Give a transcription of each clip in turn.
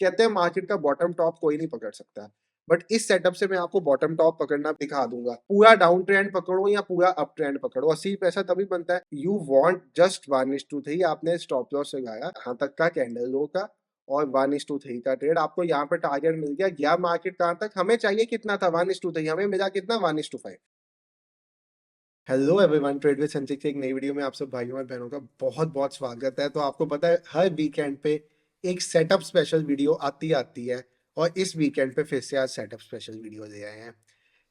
कहते हैं मार्केट का बॉटम टॉप कोई नहीं पकड़ सकता, बट इस सेटअप से मैं आपको बॉटम टॉप पकड़ना दिखा दूंगा। पूरा डाउन ट्रेंड पकड़ो या पूरा अप ट्रेंड पकड़ो, असली पैसा तभी बनता है। यू वांट जस्ट 1:3, आपने स्टॉप लॉस लगाया यहाँ तक का कैंडल लो का और 1:3 का ट्रेड, आपको यहाँ पे टारगेट मिल गया। गया मार्केट कहाँ तक, हमें चाहिए कितना था 1:3, हमें मिला कितना 1:5। हेलो एवरीवन, ट्रेड विद संचित की एक नई वीडियो में आप सब भाइयों और बहनों का बहुत बहुत स्वागत है। तो आपको पता है हर वीकेंड पे एक सेटअप स्पेशल वीडियो आती है, और इस वीकेंड पे फिर से आज सेटअप स्पेशल वीडियो ले आए हैं।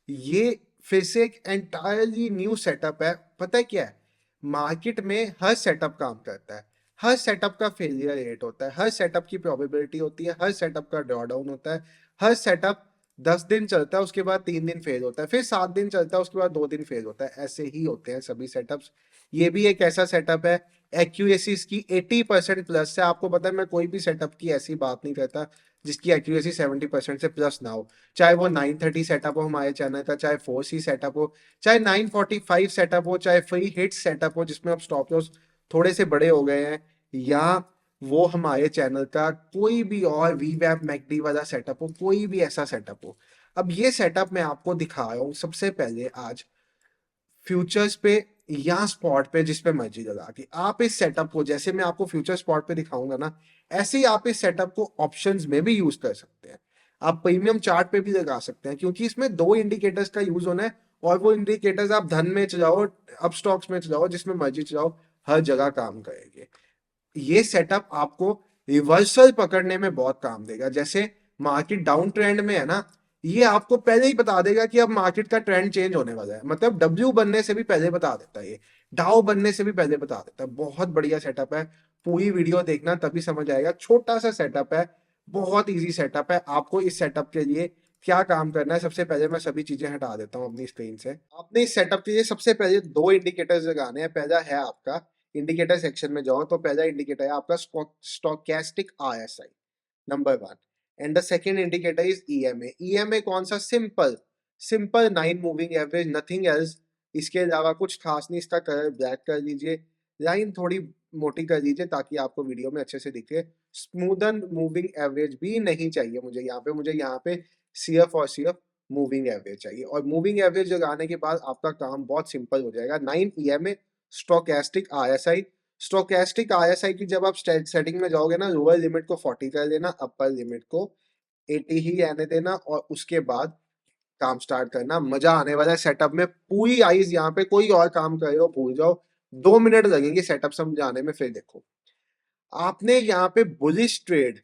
ये फिर से एक एंटायरली न्यू सेटअप है। पता है क्या है, मार्केट में हर सेटअप काम करता है, हर सेटअप का फेलियर रेट होता है, हर सेटअप की प्रोबेबिलिटी होती है, हर सेटअप का ड्रॉ डाउन होता है। हर सेटअप 10 दिन चलता है, उसके बाद 3 दिन फेल होता है, फिर 7 दिन चलता है, उसके बाद 2 दिन फेल होता है। ऐसे ही होते हैं सभी सेटअप्स। ये भी एक ऐसा सेटअप है, एक्यूरेसी इसकी 80% प्लस है। आपको पता है मैं कोई भी सेटअप की ऐसी बात नहीं करता जिसकी एक्यूरेसी 70% से प्लस ना हो, चाहे वो 930 सेटअप हो हमारे चैनल का, चाहे 4C सेटअप हो, चाहे 945 सेटअप हो, चाहे फ्री हिट सेटअप हो जिसमें अब स्टॉप लॉस थोड़े से बड़े हो गए हैं, या वो हमारे चैनल का कोई भी और वीवैप मैकडी वाला सेटअप हो, कोई भी ऐसा सेटअप हो। अब ये सेटअप मैं आपको दिखा रहा हूँ सबसे पहले आज फ्यूचर्स पे या स्पॉट पे, जिस पे मर्जी लगा के। आप इस सेटअप को जैसे मैं आपको फ्यूचर स्पॉट पे दिखाऊंगा ना, ऐसे ही आप इस सेटअप को ऑप्शंस में भी यूज कर सकते हैं। आप प्रीमियम चार्ट पे भी लगा सकते हैं, क्योंकि इसमें 2 इंडिकेटर्स का यूज होना है, और वो इंडिकेटर्स आप धन में चलाओ, अप स्टॉक्स में चलाओ, जिसमें मर्जी चलाओ, हर जगह काम करेंगे। ये सेटअप आपको रिवर्सल पकड़ने में बहुत काम देगा। जैसे मार्केट डाउन ट्रेंड में है ना, ये आपको पहले ही बता देगा कि अब मार्केट का ट्रेंड चेंज होने वाला है। मतलब डब्ल्यू बनने से भी पहले बता देता है, ये डाउ बनने से भी पहले बता देता है। बहुत बढ़िया सेटअप है, पूरी वीडियो देखना तभी समझ आएगा। छोटा सा सेटअप है, बहुत इजी सेटअप है। आपको इस सेटअप के लिए क्या काम करना है, सबसे पहले मैं सभी चीजें हटा देता हूँ अपनी स्क्रीन से। आपने इस सेटअप के लिए सबसे पहले 2 इंडिकेटर्स लगाने हैं। पहला है आपका इंडिकेटर सेक्शन में जाओ तो पहला इंडिकेटर है आपका stochastic RSI, number 1। And the second indicator is EMA. EMA कौन सा, simple simple 9 moving average, nothing else. इसके अलावा कुछ खास नहीं। इसका कलर ब्लैक कर लीजिए, लाइन थोड़ी मोटी कर लीजिए ताकि आपको वीडियो में अच्छे से दिखे। स्मूदन मूविंग एवरेज भी नहीं चाहिए मुझे यहाँ पे सिर्फ और सिर्फ मूविंग एवरेज चाहिए। और मूविंग एवरेज लगाने के बाद आपका काम बहुत सिंपल हो जाएगा। 9 EMA, stochastic RSI. Stochastic RSI की जब आप सेटिंग में जाओगे ना, लोअर लिमिट को 40 कर देना, अपर लिमिट को 80 ही रहने देना, और उसके बाद काम स्टार्ट करना। मजा आने वाला है सेटअप में। पूरी आइज यहाँ पे, कोई और काम कर रहे हो भूल जाओ, 2 मिनट लगेंगे सेटअप समझाने में। फिर देखो, आपने यहाँ पे bullish trade,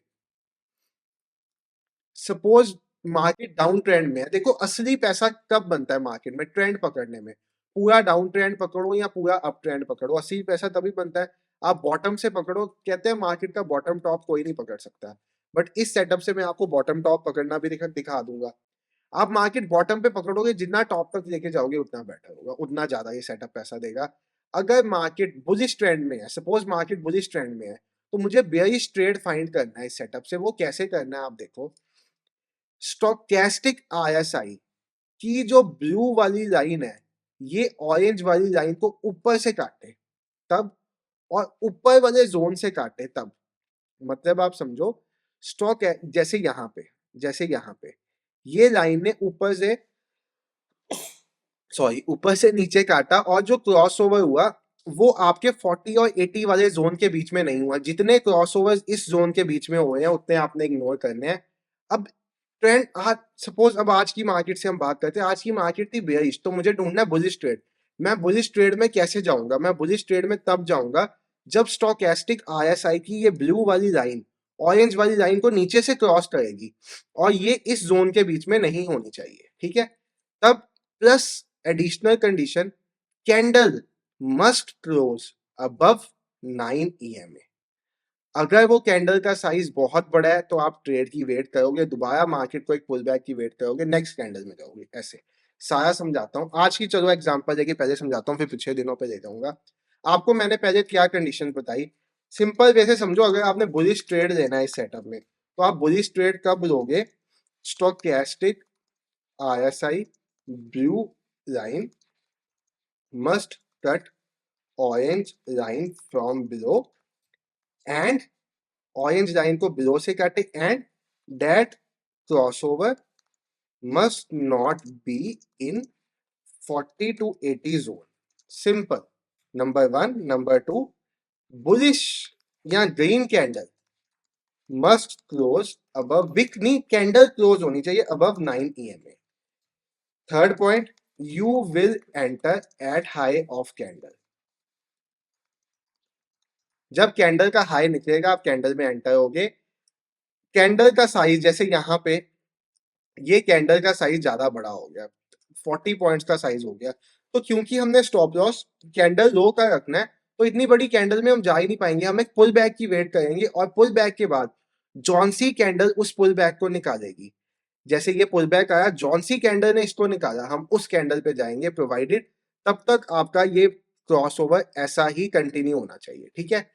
suppose market down trend में है। देखो असली पैसा कब बनता है मार्केट में, ट्रेंड पकड़ने में। पूरा डाउन ट्रेंड पकड़ो या पूरा अप ट्रेंड पकड़ो, असली पैसा तभी बनता है। आप बॉटम से पकड़ो, कहते हैं मार्केट का बॉटम टॉप कोई नहीं पकड़ सकता, बट इस सेटअप से मैं आपको बॉटम टॉप पकड़ना भी दिखा दूंगा। आप मार्केट बॉटम पे पकड़ोगे, जितना टॉप तक लेके जाओगे उतना बेटर होगा, उतना ज्यादा ये सेटअप पैसा देगा। अगर मार्केट बुलिश ट्रेंड में है, सपोज मार्केट बुलिश ट्रेंड में है, तो मुझे बेयरिश ट्रेड फाइंड करना है इस सेटअप से। वो कैसे करना है आप देखो। स्टोकेस्टिक आरएसआई की जो ब्लू वाली लाइन है, ये ऑरेंज वाली लाइन को ऊपर से काटे तब, और ऊपर वाले जोन से काटे तब। मतलब आप समझो, स्टॉक है जैसे यहाँ पे ये लाइन ने ऊपर से नीचे काटा, और जो क्रॉसओवर हुआ वो आपके 40 और 80 वाले जोन के बीच में नहीं हुआ। जितने क्रॉसओवर इस जोन के बीच में हुए हैं उतने आपने इग्नोर करने हैं। अब ट्रेंड आज, सपोज अब आज की मार्केट से हम बात करते हैं। आज की मार्केट थी बेयरिश, तो मुझे ढूंढना है बुलिश ट्रेड। मैं बुलिश ट्रेड में कैसे जाऊंगा, मैं बुलिश ट्रेड में तब जाऊंगा जब स्टोकेस्टिक आरएसआई की ये ब्लू वाली लाइन ऑरेंज वाली लाइन को नीचे से क्रॉस करेगी, और ये इस जोन के बीच में नहीं होनी चाहिए, ठीक है। तब plus additional condition, candle must close above 9 EMA. अगर वो कैंडल का साइज बहुत बड़ा है तो आप ट्रेड की वेट करोगे, दोबारा मार्केट को एक पुल बैक की वेट करोगे, नेक्स्ट कैंडल में जाओगे। ऐसे सारा समझाता हूँ। आज की चलो एग्जांपल है कि पहले समझाता हूँ, फिर पिछले दिनों पे ले जाऊंगा आपको। मैंने पहले क्या कंडीशन बताई, सिंपल वैसे समझो। अगर आपने बुलिश ट्रेड लेना है इस सेटअप में, तो आप बुलिश ट्रेड कब लोगे, stochastic RSI blue line must cut orange line from below, and orange line को बिलो से काटे, and that crossover must not be in 40 to 80 zone. Simple. Number 1. Number 2, bullish या green candle must close above, wick नहीं, candle close होनी चाहिए above 9 EMA. Third point, you will enter at high of candle. जब candle का high निकलेगा आप candle में enter होगे. कैंडल का साइज जैसे यहाँ पे ये कैंडल का साइज ज्यादा बड़ा हो गया, 40 पॉइंट्स का साइज हो गया, तो क्योंकि हमने स्टॉप लॉस कैंडल लो का रखना है तो इतनी बड़ी कैंडल में हम जा ही नहीं पाएंगे. हम एक पुल बैक की वेट करेंगे और पुल बैक के बाद जॉनसी कैंडल उस पुल बैक को निकालेगी. जैसे ये पुल बैक आया, जॉनसी कैंडल ने इसको निकाला, हम उस कैंडल पे जाएंगे प्रोवाइडेड तब तक आपका ये क्रॉसओवर ऐसा ही कंटिन्यू होना चाहिए. ठीक है,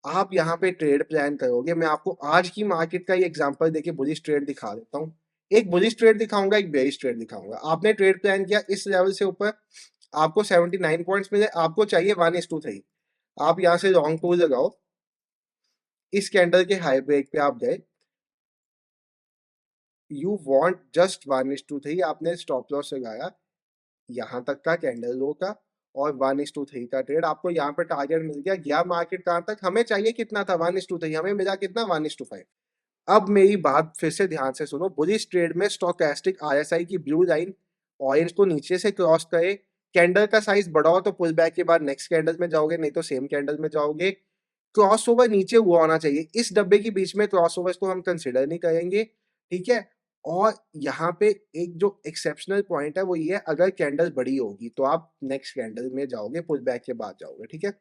आप यहाँ पे ट्रेड प्लान करोगे. मैं आपको आज की मार्केट का ये एग्जांपल देके बुलिश ट्रेड दिखा देता हूँ. एक बुलिश ट्रेड दिखाऊंगा, एक बेरिश ट्रेड दिखाऊंगा. आपने ट्रेड प्लान किया इस लेवल से ऊपर, आपको 79 पॉइंट्स मिले, आपको चाहिए 1:3. आप यहाँ से लॉन्ग टूल लगाओ, इस कैंडल के हाई ब्रेक पे आप गए, यू वांट जस्ट 1:3. आपने स्टॉप लॉस लगाया यहाँ तक का कैंडल लो का और 1:3 का ट्रेड, आपको यहाँ पे टारगेट मिल गया. गया मार्केट कहाँ तक, हमें चाहिए कितना था 1:3, हमें मिला कितना 1:5. अब मेरी बात फिर से ध्यान से सुनो. बुलिश ट्रेड में स्टोचैस्टिक आरएसआई की ब्लू लाइन ऑरेंज को नीचे से क्रॉस करे, कैंडल का साइज बड़ा हो तो पुल बैक के बाद नेक्स्ट कैंडल में जाओगे, नहीं तो सेम कैंडल में जाओगे. क्रॉसओवर नीचे हुआ होना चाहिए. इस डब्बे के बीच में क्रॉसओवर्स को हम कंसिडर नहीं करेंगे. ठीक है, और यहाँ पे एक जो एक्सेप्शनल पॉइंट है वो ये है, अगर कैंडल बड़ी होगी तो आप नेक्स्ट कैंडल में जाओगे, पुल बैक के बाद जाओगे. ठीक है,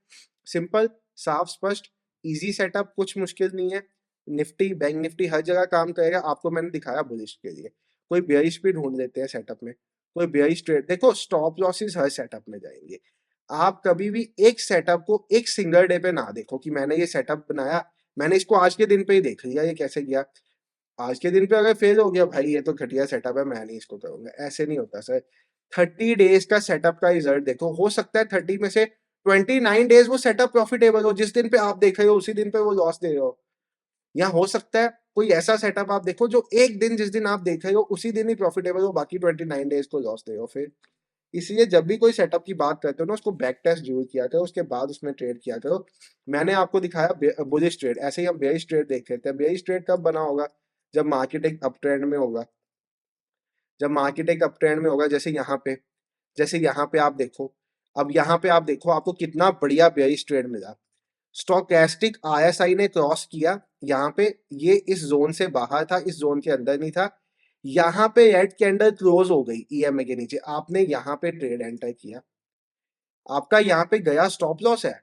सिंपल, साफ, स्पष्ट, इजी सेटअप, कुछ मुश्किल नहीं है. निफ्टी, बैंक निफ्टी हर जगह काम करेगा. आपको मैंने दिखाया बुलिश के लिए. कोई बेयरिश भी ढूंढ लेते हैं सेटअप में, कोई बेयरिश ट्रेड. देखो स्टॉप लॉसेस हर सेटअप में जाएंगे. आप कभी भी एक सेटअप को एक सिंगल डे पे ना देखो कि मैंने ये सेटअप बनाया, मैंने इसको आज के दिन पे ही देख लिया ये कैसे गया. आज के दिन पे अगर फेल हो गया, भाई ये तो घटिया सेटअप है, मैं नहीं इसको करूंगा. ऐसे नहीं होता सर. 30 डेज का सेटअप का रिजल्ट देखो. हो सकता है 30 में से 29 डेज वो सेटअप प्रॉफिटेबल हो, जिस दिन पे आप देख रहे हो उसी दिन पे वो लॉस दे रहे हो. या हो सकता है कोई ऐसा सेटअप आप देखो जो एक दिन, जिस दिन आप देख रहे हो उसी दिन ही प्रॉफिटेबल हो, बाकी 29 डेज को लॉस दे रहे हो. फिर इसलिए जब भी कोई सेटअप की बात करते हो ना, उसको बैक टेस्ट जरूर किया करो, उसके बाद उसमें ट्रेड किया करो. मैंने आपको दिखाया बुलिश ट्रेड, ऐसे ही हम बेयरिश ट्रेड देख लेते हैं. बेयरिश ट्रेड कब बना होगा, जब मार्केट एक अप ट्रेंड में होगा. जब मार्केट एक अप ट्रेंड में होगा, जैसे यहाँ पे आप देखो, अब यहाँ पे आप देखो आपको कितना बढ़िया बेयरिश ट्रेड मिला. स्टोचैस्टिक आरएसआई ने क्रॉस किया यहाँ पे, ये इस जोन से बाहर था, इस जोन के अंदर नहीं था. यहाँ पे रेड कैंडल क्लोज हो गई ईएमए के नीचे, आपने यहाँ पे ट्रेड एंटर किया, आपका यहाँ पे गया स्टॉप लॉस है,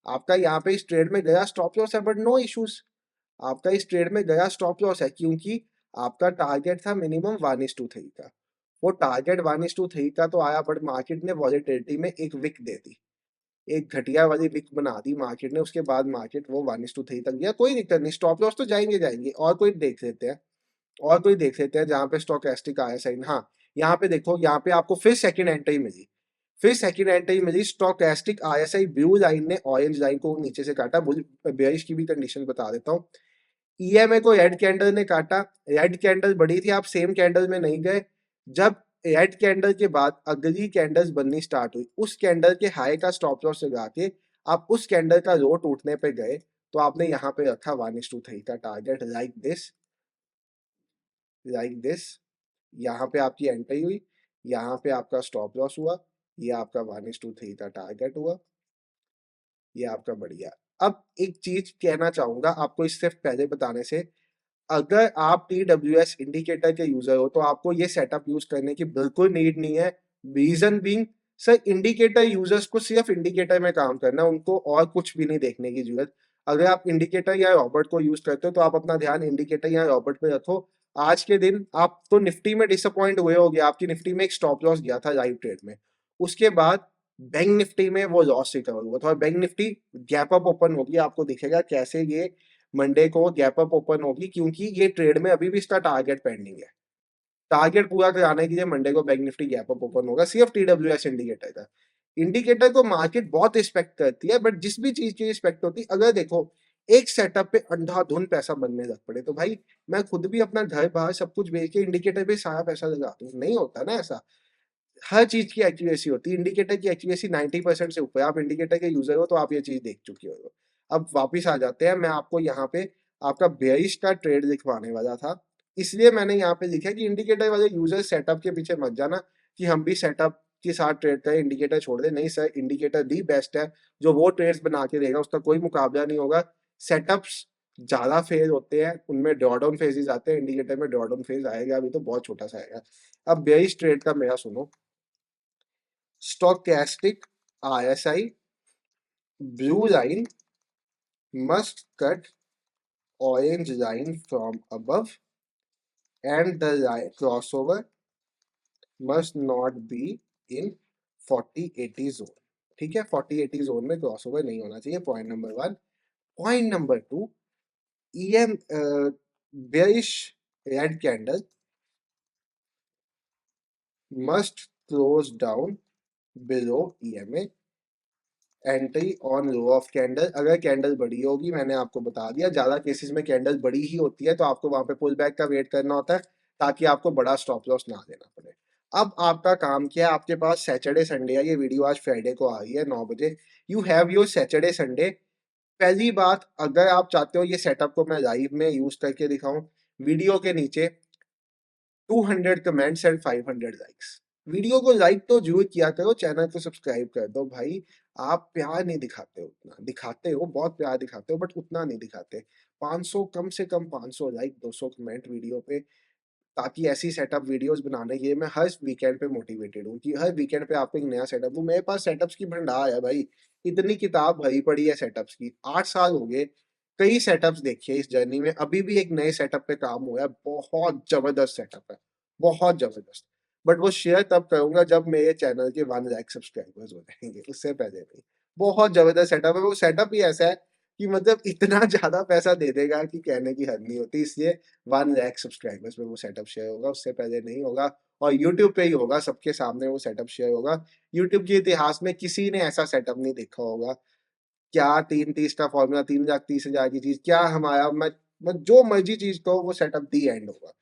आपका यहाँ पे इस ट्रेड में गया स्टॉप लॉस है, बट नो इश्यूज. आपका इस ट्रेड में गया स्टॉप लॉस है क्योंकि आपका टारगेट था मिनिमम 1:3 का. वो टारगेट 1:3 का तो आया, बट मार्केट ने वॉलेटिलिटी में एक विक दे दी, एक घटिया वाली विक बना दी मार्केट ने. उसके बाद मार्केट वो 1:3 तक गया. कोई दिक्कत नहीं, स्टॉप लॉस तो जाएंगे जाएंगे. और कोई देख लेते हैं, और कोई देख लेते हैं जहाँ पे स्टोचैस्टिक आया साइन. हाँ, यहाँ पे देखो, यहाँ पे आपको फिर सेकंड एंट्री मिली, स्टोचैस्टिक आईएसआई ब्लू लाइन ने ऑरेंज लाइन को नीचे से काटा. बेयरिश की भी कंडीशन बता देता हूँ. ईएमए को रेड कैंडल ने काटा, रेड कैंडल बड़ी थी, आप सेम कैंडल में नहीं गए. जब रेड कैंडल के बाद अगली कैंडल्स बननी स्टार्ट हुई, उस कैंडल के हाई का स्टॉप लॉस लगा के आप उस कैंडल का लो टूटने पे गए, तो आपने यहाँ पे रखा 1:3 का टारगेट, लाइक दिस. यहाँ पे आपकी एंट्री हुई, यहाँ पे आपका स्टॉप लॉस हुआ, ये आपका 1:3 का टारगेट हुआ, ये आपका बढ़िया. अब एक चीज कहना चाहूंगा आपको इससे पहले बताने से, अगर आप TWS इंडिकेटर के यूजर हो तो आपको ये सेटअप यूज करने की बिल्कुल नीड नहीं है. Reason being, sir indicator users को सिर्फ इंडिकेटर में काम करना है, उनको और कुछ भी नहीं देखने की जरूरत. अगर आप इंडिकेटर या रॉबर्ट को यूज करते हो तो आप अपना ध्यान इंडिकेटर या रॉबर्ट पे रखो. आज के दिन आप तो निफ्टी में डिसअपॉइंट हुए होगे, आपकी निफ्टी में एक स्टॉप लॉस गया था लाइव ट्रेड में, उसके बाद बैंक निफ्टी में वो लॉस रिकवर हुआ था और bank Nifty gap up open होगी. आपको दिखेगा कैसे ये मंडे को गैप अप ओपन होगी, क्योंकि ये ट्रेड में अभी भी इसका टारगेट पेंडिंग है. टारगेट पूरा कराने के लिए मंडे को bank Nifty gap up open होगा, सिर्फ TWS इंडिकेटर का. इंडिकेटर को मार्केट बहुत रिस्पेक्ट करती है, बट जिस भी चीज की रिस्पेक्ट होती है, अगर देखो एक सेटअप पे अंधाधुंध पैसा बनने लग पड़े। तो भाई मैं खुद भी अपना घर-बार सब कुछ बेच के इंडिकेटर पे सारा पैसा लगा दूँ, नहीं होता ना ऐसा। हर चीज़ की एक्यूरेसी होती है, इंडिकेटर की एक्यूरेसी 90% से ऊपर है। आप इंडिकेटर के यूज़र हो तो आप ये चीज़ देख चुके हो। अब वापिस आ जाते हैं, मैं आपको यहाँ पे आपका बेयरिश का ट्रेड दिखवाने वाला था। इसलिए मैंने यहाँ पे लिखा है कि इंडिकेटर वाले यूज़र सेटअप के पीछे मत जाना कि हम भी सेटअप के साथ ट्रेड करें, इंडिकेटर छोड़ दें। नहीं सर, इंडिकेटर दी बेस्ट है, जो वो ट्रेड्स बना के देगा उसका कोई मुकाबला नहीं होगा। सेटअप्स ज़्यादा फेज़ होते हैं, उनमें ड्रॉडाउन फेजेज़ आते हैं, इंडिकेटर में ड्रॉडाउन फेज़ आएगा, अभी तो बहुत छोटा-सा आएगा। अब बेयरिश ट्रेड का मेरा सुनो। Stochastic RSI blue line must cut orange line from above and the crossover must not be in 40-80 zone. ठीक है, 40-80 जोन में क्रॉसओवर नहीं होना चाहिए, point number 1। Point number 2, EM bearish red candle must close down below EMA, entry on low of candle. अगर candle बड़ी होगी, मैंने आपको बता दिया ज्यादा केसेस में कैंडल बड़ी ही होती है, तो आपको वहां पे पुल बैक का वेट करना होता है ताकि आपको बड़ा स्टॉप लॉस ना देना पड़े। अब आपका काम क्या है, आपके पास सैटरडे संडे है, ये वीडियो आज फ्राइडे को आ रही है 9 बजे। You have your Saturday Sunday. पहली बात, अगर आप चाहते हो ये सेटअप को मैं लाइव में यूज करके दिखाऊं, वीडियो के नीचे 200 कमेंट्स एंड 500 लाइक्स। वीडियो को लाइक तो जरूर किया करो, चैनल को सब्सक्राइब कर दो भाई। आप प्यार नहीं दिखाते हो, उतना दिखाते हो, बहुत प्यार दिखाते हो, बट उतना नहीं दिखाते। 500 कम से कम 500 लाइक, 200 कमेंट वीडियो पे, ताकि ऐसी सेटअप वीडियोस बनाने के लिए मैं हर वीकेंड पे मोटिवेटेड हूँ कि हर वीकेंड पे आपको एक नया सेटअप दूं। मेरे पास सेटअप्स की भंडार है भाई, इतनी किताब भरी पड़ी है सेटअप्स की। 8 साल हो गए, कई सेटअप्स देखे इस जर्नी में, अभी भी एक नए सेटअप पे काम हुआ है, बहुत जबरदस्त सेटअप है, बहुत जबरदस्त। बट वो शेयर तब करूंगा जब मेरे चैनल के 1 लाख सब्सक्राइबर्स हो जाएंगे, उससे पहले नहीं। बहुत जबरदस्त सेटअप है, वो सेटअप ही ऐसा है कि मतलब इतना ज्यादा पैसा दे देगा कि कहने की हद नहीं होती। इसलिए 1 लाख सब्सक्राइबर्स में वो सेटअप शेयर होगा, उससे पहले नहीं होगा। और यूट्यूब पे ही होगा, सबके सामने वो सेटअप शेयर होगा। यूट्यूब के इतिहास में किसी ने ऐसा सेटअप नहीं देखा होगा। क्या 330 का फॉर्मूला, 3,30,000 की चीज, क्या हमारा मैं जो मर्जी चीज कहो, वो सेटअप दी एंड होगा।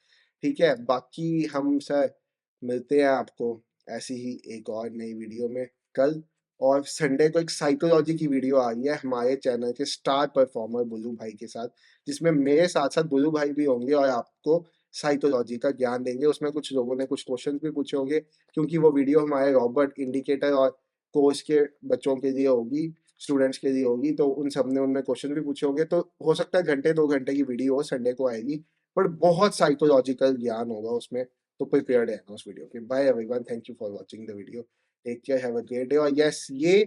ठीक है, बाकी हम सर मिलते हैं आपको ऐसी ही एक और नई वीडियो में कल। और संडे को एक साइकोलॉजी की वीडियो आ रही है हमारे चैनल के स्टार परफॉर्मर बुलू भाई के साथ, जिसमें मेरे साथ साथ बुलू भाई भी होंगे और आपको साइकोलॉजी का ज्ञान देंगे। उसमें कुछ लोगों ने कुछ क्वेश्चन भी पूछे होंगे, क्योंकि वो वीडियो हमारे रॉबर्ट इंडिकेटर और कोर्स के बच्चों के लिए होगी, स्टूडेंट्स के लिए होगी, तो उन सब ने उनमें क्वेश्चन भी पूछे होंगे। तो हो सकता है घंटे 2 घंटे की वीडियो हो, संडे को आएगी, पर बहुत साइकोलॉजिकल ज्ञान होगा उसमें। तो प्रिपेयर्ड रहना उस वीडियो के। Bye everyone, thank you for watching the video, take care, have a great day. और यस, ये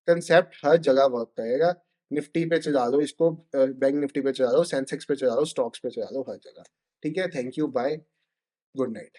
कंसेप्ट हर जगह वर्क करेगा। निफ्टी पे चला लो इसको, बैंक निफ्टी पे चला लो, सेंसेक्स पे चला लो, स्टॉक्स पे चला लो, हर जगह। ठीक है, thank you, bye, good night.